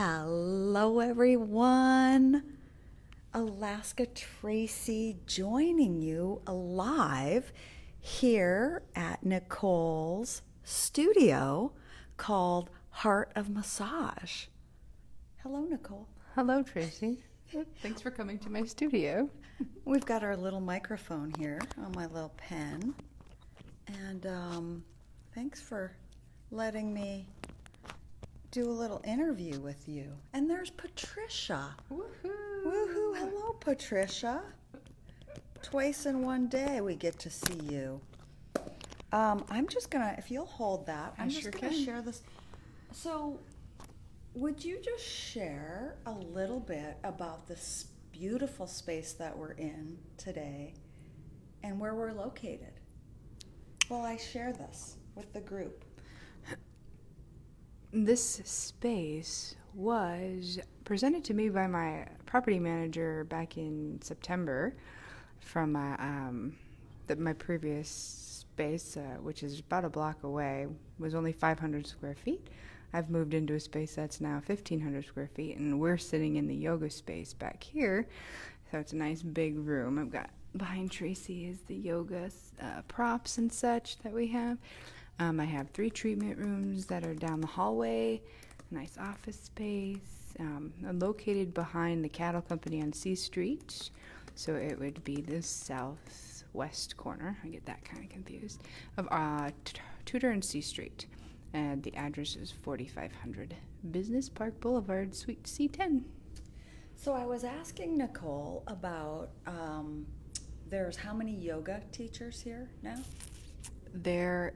Hello, everyone. Alaska Tracy joining you live here at Nicole's studio called Heart of Massage. Hello, Nicole. Hello, Tracy. Thanks for coming to my studio. We've got our little microphone here on my little pen. And thanks for letting me do a little interview with you. And there's Patricia. Woohoo! Woohoo! Hello, Patricia. Twice in one day we get to see you. I'm just gonna, if you'll hold that, I'm just gonna share this. So, would you just share a little bit about this beautiful space that we're in today and where we're located? Well, I share this with the group. This space was presented to me by my property manager back in September from my previous space, which is about a block away, was only 500 square feet. I've moved into a space that's now 1,500 square feet, and we're sitting in the yoga space back here. So it's a nice big room. I've got behind Tracy is the yoga props and such that we have. I have 3 treatment rooms that are down the hallway, a nice office space. I'm located behind the cattle company on C Street, so it would be the southwest corner. I get that kind of confused. Of Tudor and C Street. And the address is 4500 Business Park Boulevard, Suite C10. So I was asking Nicole about, there's how many yoga teachers here now? There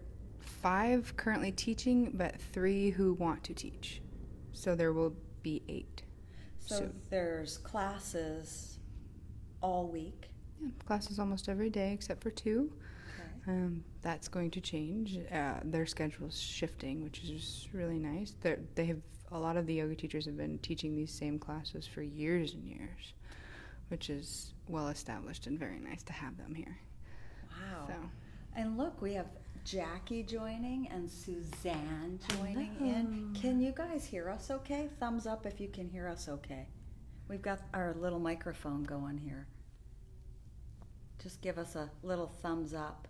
5 currently teaching, but 3 who want to teach. So there will be 8. So there's classes all week? Yeah, classes almost every day except for 2. Okay. That's going to change. Their schedule's shifting, which is really nice. They have a lot of the yoga teachers have been teaching these same classes for years and years, which is well established and very nice to have them here. Wow. So. And look, we have Jackie joining and Suzanne joining Hello. in. Can you guys hear us okay? Thumbs up if you can hear us okay. We've got our little microphone going here. Just give us a little thumbs up.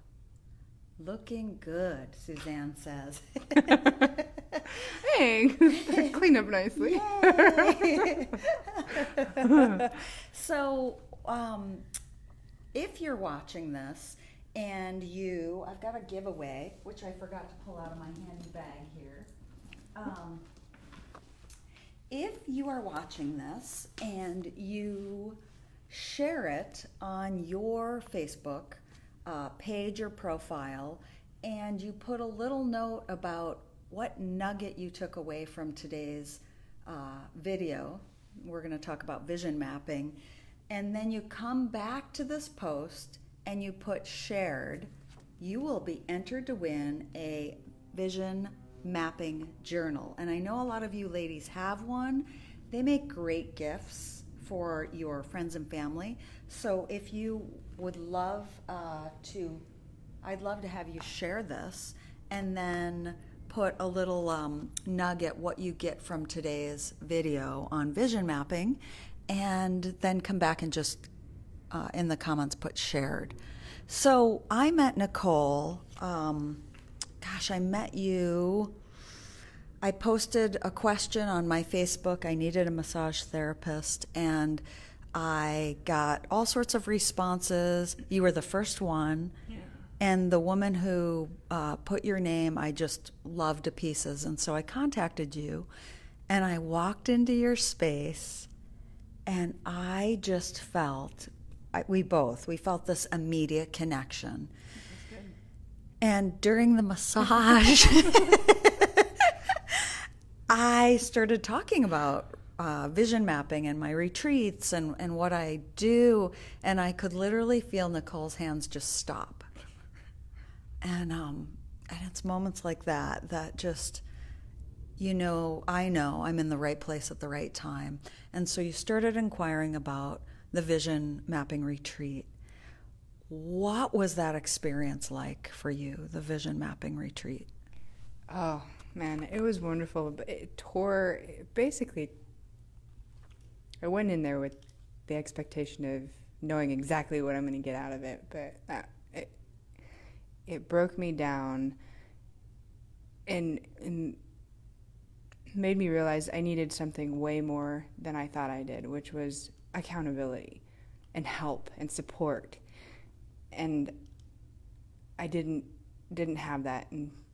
Looking good, Suzanne says. Hey, clean up nicely. So, if you're watching this and I've got a giveaway, which I forgot to pull out of my handy bag here. If you are watching this and you share it on your Facebook page or profile, and you put a little note about what nugget you took away from today's video. We're going to talk about vision mapping. And then you come back to this post and you put shared, you will be entered to win a vision mapping journal. And I know a lot of you ladies have one. They make great gifts for your friends and family. So if you would love I'd love to have you share this and then put a little nugget what you get from today's video on vision mapping, and then come back and just in the comments put shared. So I met Nicole, I met you. I posted a question on my Facebook. I needed a massage therapist, and I got all sorts of responses. You were the first one. Yeah. And the woman who put your name, I just loved to pieces. And so I contacted you, and I walked into your space, and I just felt, we felt this immediate connection. That's good. And during the massage, I started talking about vision mapping and my retreats and what I do, and I could literally feel Nicole's hands just stop. And it's moments like that just, I know I'm in the right place at the right time. And so you started inquiring about the vision mapping retreat. What was that experience like for you, the vision mapping retreat? Oh, man, it was wonderful. But it basically I went in there with the expectation of knowing exactly what I'm going to get out of it, but it broke me down and made me realize I needed something way more than I thought I did, which was accountability and help and support. And I didn't have that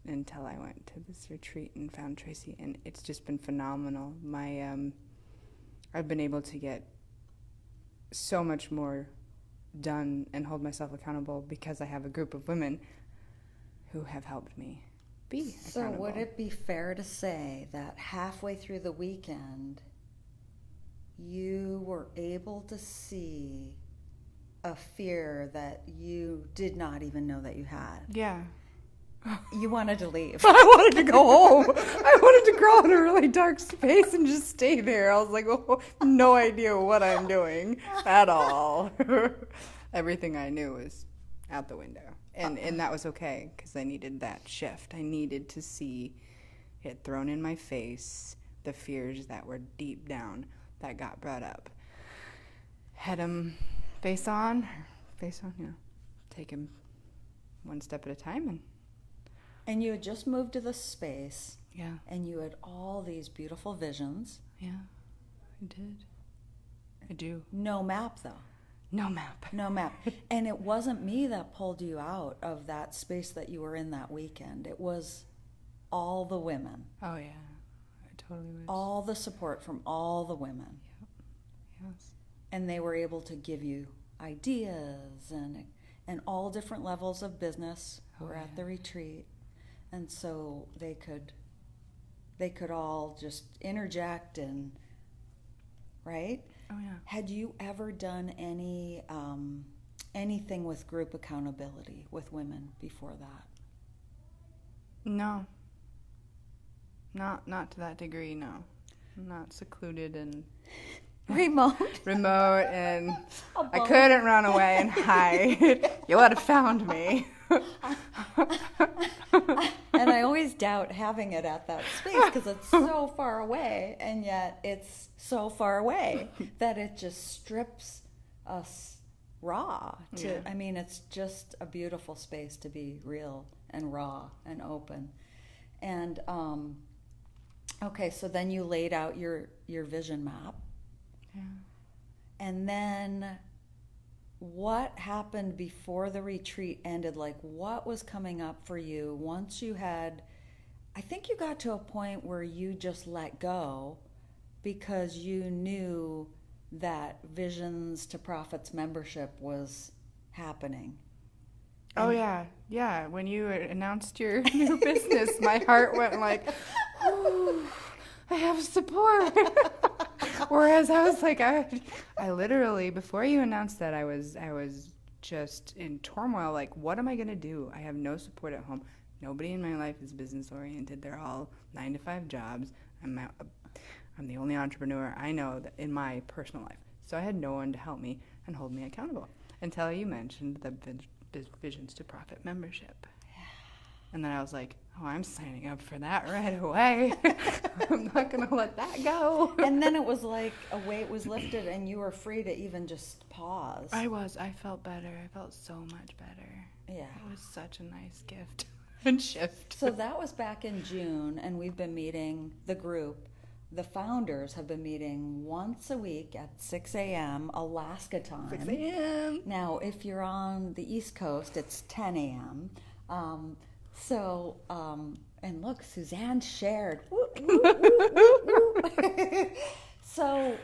until I went to this retreat and found Tracy, and it's just been phenomenal. I've been able to get so much more done and hold myself accountable because I have a group of women who have helped me be accountable. So would it be fair to say that halfway through the weekend, you were able to see a fear that you did not even know that you had? Yeah. You wanted to leave. I wanted to go home. I wanted to crawl in a really dark space and just stay there. I was like, oh, no idea what I'm doing at all. Everything I knew was out the window. And that was okay, because I needed that shift. I needed to see it thrown in my face, the fears that were deep down that got brought up. Had them face on, take them one step at a time. And you had just moved to this space. Yeah. And you had all these beautiful visions. Yeah, I did. I do. No map, though. No map. No map. And it wasn't me that pulled you out of that space that you were in that weekend. It was all the women. Oh, yeah. I totally was. All the support from all the women. Yep. Yes. And they were able to give you ideas and all different levels of business were at the retreat. And so they could all just interject and, right? Oh, yeah. Had you ever done anything with group accountability with women before that? No. Not to that degree, no. Not secluded and remote and I couldn't run away and hide. You would have found me. And I always doubt having it at that space because it's so far away, and yet it's so far away that it just strips us raw. I mean, it's just a beautiful space to be real and raw and open. And okay, so then you laid out your vision map. Yeah. And then what happened before the retreat ended? Like, what was coming up for you once you had, I think you got to a point where you just let go because you knew that Visions to Profits membership was happening. Oh, yeah. Yeah. When you announced your new business, my heart went like, ooh, I have support. Whereas I was like, I literally, before you announced that, I was just in turmoil. Like, what am I going to do? I have no support at home. Nobody in my life is business oriented. They're all 9-to-5 jobs. I'm the only entrepreneur I know that in my personal life. So I had no one to help me and hold me accountable until you mentioned the Visions to Profit membership. And then I was like, oh, I'm signing up for that right away. I'm not going to let that go. And then it was like a weight was lifted and you were free to even just pause. I felt better. I felt so much better. Yeah. It was such a nice gift and shift. So that was back in June, and we've been meeting, the group, the founders have been meeting once a week at 6 a.m. Alaska time. 6 a.m. Now, if you're on the East Coast, it's 10 a.m. And look, Suzanne shared. Woo, woo, woo, woo, woo. So,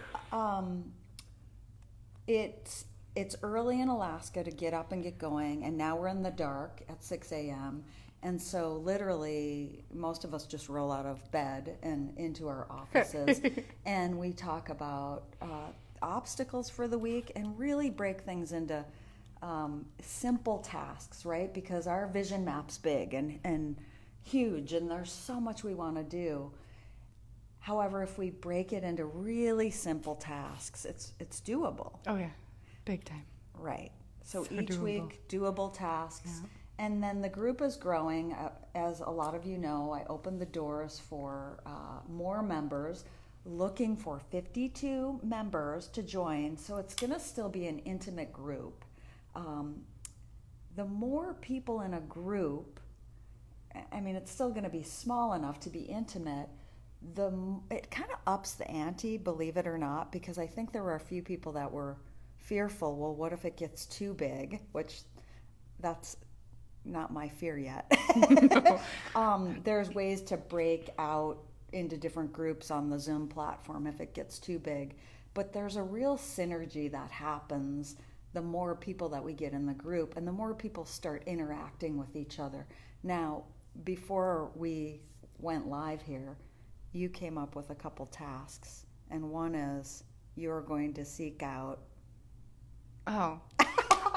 it's early in Alaska to get up and get going, and now we're in the dark at 6 a.m. And so literally, most of us just roll out of bed and into our offices, and we talk about obstacles for the week and really break things into simple tasks, right? Because our vision map's big and huge, and there's so much we want to do. However, if we break it into really simple tasks, it's doable. Oh, yeah. Big time. Right. So each doable. week, doable tasks. Yeah. And then the group is growing. As a lot of you know, I opened the doors for more members. looking for 52 members to join, so it's going to still be an intimate group. The more people in a group, I mean, it's still going to be small enough to be intimate. It kind of ups the ante, believe it or not, because I think there were a few people that were fearful. Well, what if it gets too big? Which that's not my fear yet. There's ways to break out into different groups on the Zoom platform if it gets too big. But there's a real synergy that happens the more people that we get in the group and the more people start interacting with each other. Now, before we went live here, you came up with a couple tasks, and one is you're going to seek out. Oh.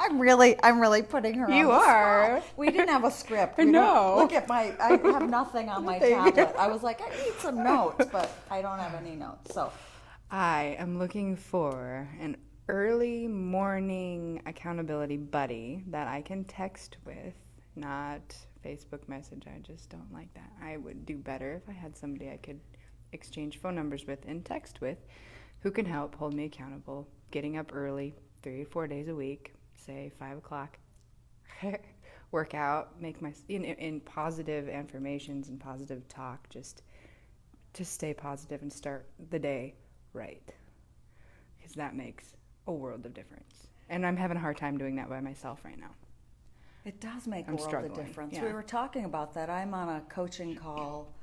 I'm really putting her on You the are. spot. We didn't have a script. No. Look at I have nothing on my tablet. I was like, I need some notes, but I don't have any notes. So I am looking for an early morning accountability buddy that I can text with, not Facebook message. I just don't like that. I would do better if I had somebody I could exchange phone numbers with and text with who can help hold me accountable, getting up early 3 or 4 days a week, say 5 o'clock, work out, make my in positive affirmations and positive talk, just to stay positive and start the day right, because that makes a world of difference. And I'm having a hard time doing that by myself right now. it does make a I'm world struggling, of difference. yeah. We were talking about that. I'm on a coaching call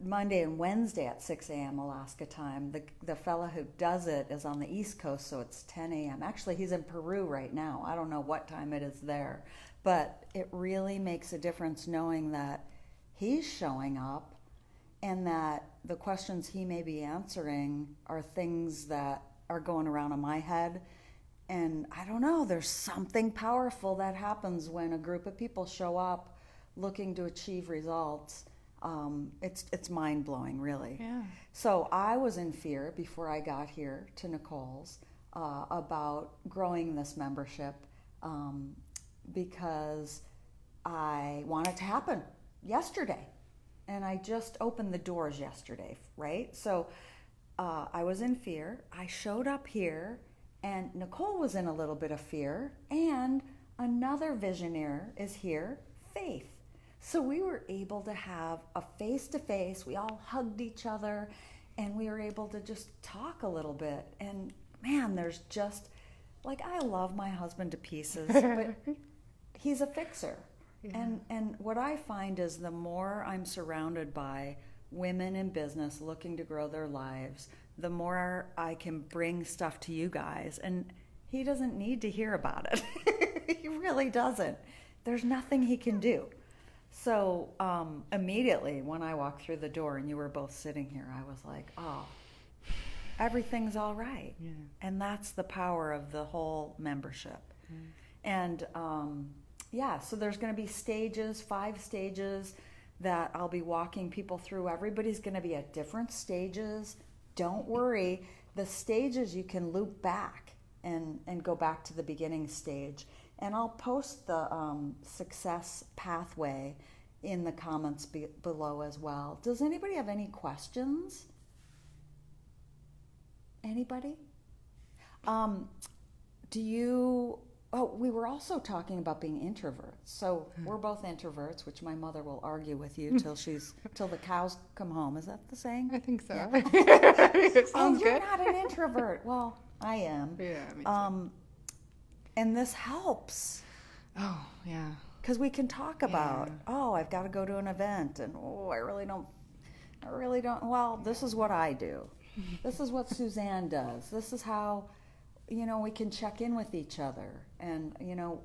Monday and Wednesday at 6 a.m. Alaska time. The fella who does it is on the East Coast, so it's 10 a.m. Actually, he's in Peru right now. I don't know what time it is there. But it really makes a difference knowing that he's showing up and that the questions he may be answering are things that are going around in my head. And I don't know, there's something powerful that happens when a group of people show up looking to achieve results. It's mind-blowing, really. Yeah. So I was in fear before I got here to Nicole's about growing this membership because I want it to happen yesterday. And I just opened the doors yesterday, right? So I was in fear. I showed up here, and Nicole was in a little bit of fear, and another visionaire is here, Faith. So we were able to have a face-to-face. We all hugged each other, and we were able to just talk a little bit. And man, there's just, like, I love my husband to pieces, but he's a fixer. Yeah. And what I find is the more I'm surrounded by women in business looking to grow their lives, the more I can bring stuff to you guys. And he doesn't need to hear about it. He really doesn't. There's nothing he can do. So immediately when I walked through the door and you were both sitting here, I was like, oh, everything's all right. Yeah. And that's the power of the whole membership. Mm. And so there's going to be stages, 5 stages that I'll be walking people through. Everybody's going to be at different stages. Don't worry. The stages you can loop back and go back to the beginning stage. And I'll post the success pathway in the comments below as well. Does anybody have any questions? Anybody? We were also talking about being introverts. So we're both introverts, which my mother will argue with you till the cows come home. Is that the saying? I think so. Yeah. It sounds you're good. not an introvert. Well, I am. Yeah, me too. And this helps. Oh, yeah. Because we can talk about, I've got to go to an event, and I really don't. Well, this is what I do. This is what Suzanne does. This is how, we can check in with each other. And,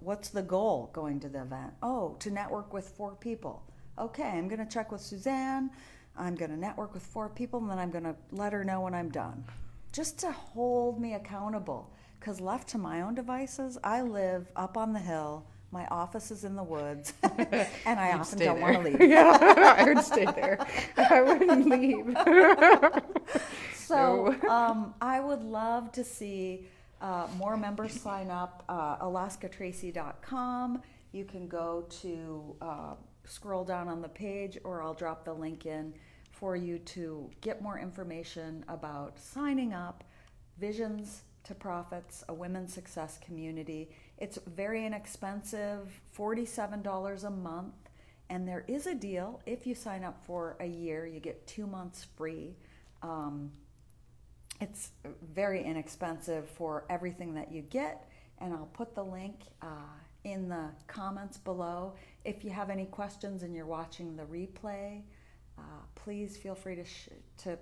what's the goal going to the event? Oh, to network with 4 people. Okay, I'm going to check with Suzanne. I'm going to network with 4 people, and then I'm going to let her know when I'm done. Just to hold me accountable. Because left to my own devices, I live up on the hill. My office is in the woods, and I often don't want to leave. Yeah, I would stay there. I wouldn't leave. So I would love to see more members sign up. AlaskaTracy.com. You can go to scroll down on the page, or I'll drop the link in for you to get more information about signing up. Visions to Profits, a women's success community. It's very inexpensive, $47 a month. And there is a deal. If you sign up for a year, you get 2 months free. It's very inexpensive for everything that you get. And I'll put the link in the comments below. If you have any questions and you're watching the replay, please feel free to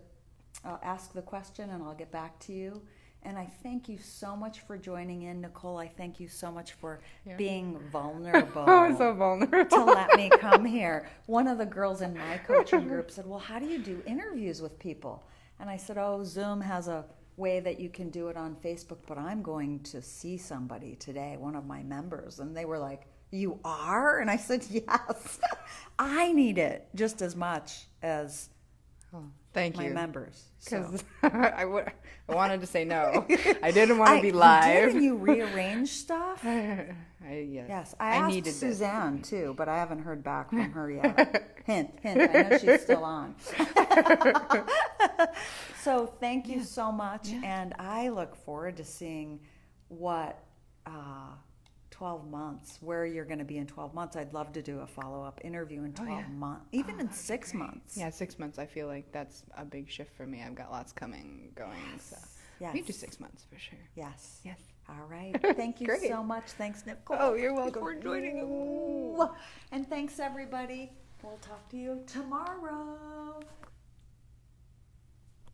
ask the question and I'll get back to you. And I thank you so much for joining in, Nicole. I thank you so much for being vulnerable. I'm so vulnerable. To let me come here. One of the girls in my coaching group said, well, how do you do interviews with people? And I said, oh, Zoom has a way that you can do it on Facebook, but I'm going to see somebody today, one of my members. And they were like, you are? And I said, yes. I need it just as much as Thank my you. members. Because I wanted to say no. I didn't want to be live. Didn't you rearrange stuff? Yes. Yes. I asked needed Suzanne too, but I haven't heard back from her yet. Hint, hint. I know she's still on. So thank you so much. Yeah. And I look forward to seeing what 12 months, where you're going to be in 12 months. I'd love to do a follow-up interview in 12 months, even in 6 months. Yeah, 6 months. I feel like that's a big shift for me. I've got lots going. So Yes. we do 6 months for sure. Yes. Yes. All right. Thank you Great. so much. Thanks, Nicole. Oh, you're welcome. For joining us. And thanks, everybody. We'll talk to you tomorrow.